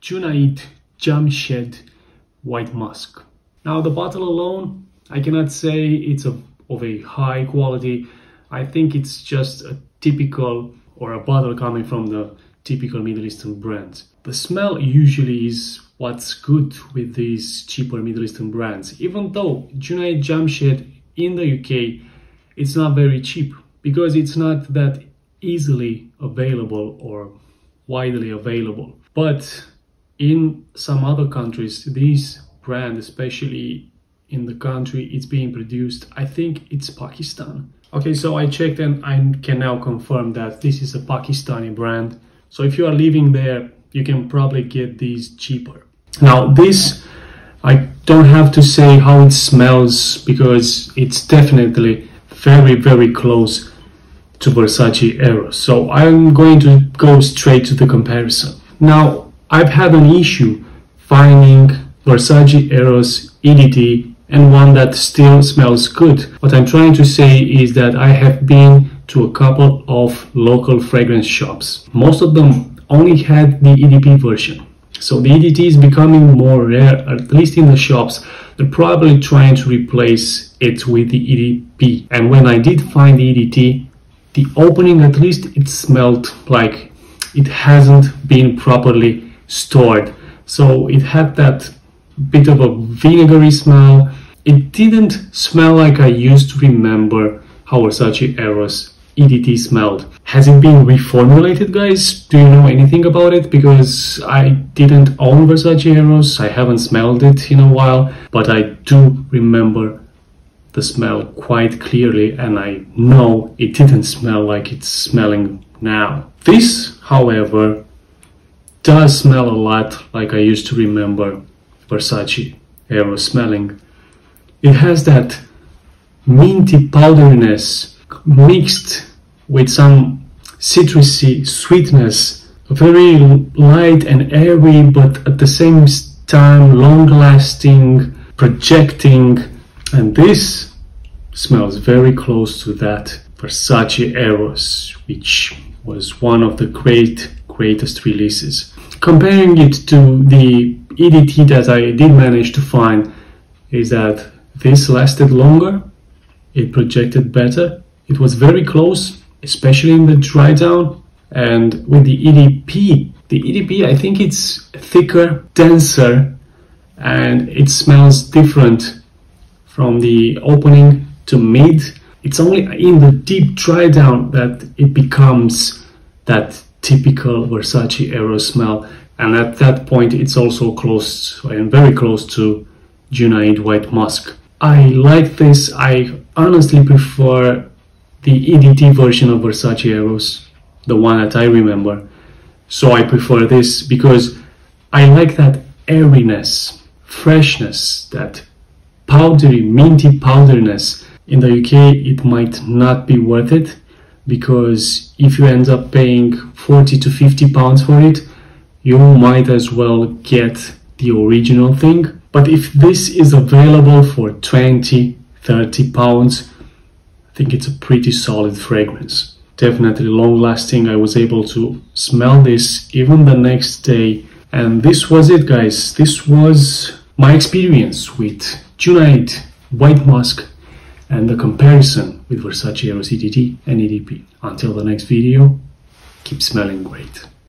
Junaid Jamshed White Musk. Now the bottle alone, I cannot say it's of a high quality. I think it's just a typical, or a bottle coming from the typical Middle Eastern brands. The smell usually is what's good with these cheaper Middle Eastern brands, even though Junaid Jamshed in the UK, it's not very cheap because it's not that easily available or widely available. But in some other countries, these brands, especially in the country it's being produced, I think it's Pakistan. Okay, so I checked and I can now confirm that this is a Pakistani brand. So if you are living there, you can probably get these cheaper. Now this, I don't have to say how it smells because it's definitely very, very close to Versace Eros. So I'm going to go straight to the comparison. Now, I've had an issue finding Versace Eros EDT and one that still smells good. What I'm trying to say is that I have been to a couple of local fragrance shops. Most of them only had the EDP version. So the EDT is becoming more rare, at least in the shops. They're probably trying to replace it with the EDP. And when I did find the EDT, the opening, at least it smelled like it hasn't been properly stored. So it had that bit of a vinegary smell. It didn't smell like I used to remember how Versace Eros EDT smelled. Has it been reformulated, guys? Do you know anything about it? Because I didn't own Versace Eros, I haven't smelled it in a while, but I do remember the smell quite clearly, and I know it didn't smell like it's smelling now. This, however, does smell a lot like I used to remember Versace Eros smelling. It has that minty powderiness mixed with some citrusy sweetness, very light and airy, but at the same time long-lasting, projecting, and this smells very close to that Versace Eros, which was one of the greatest releases. Comparing it to the EDT that I did manage to find is that this lasted longer, it projected better, it was very close, especially in the dry down. And with the EDP, I think it's thicker, denser, and it smells different from the opening to mid. It's only in the deep dry down that it becomes that typical Versace Eros smell, and at that point it's also close and very close to Junaid White Musk. I like this. I honestly prefer the EDT version of Versace Eros, the one that I remember. So I prefer this because I like that airiness, freshness, that powdery, minty powderiness. In the UK, it might not be worth it because if you end up paying 40 to 50 pounds for it, you might as well get the original thing. But if this is available for 20, 30 pounds, I think it's a pretty solid fragrance. Definitely long lasting. I was able to smell this even the next day. And this was it, guys. This was my experience with Junaid White Musk and the comparison with Versace Eros EDT and EDP. Until the next video, keep smelling great.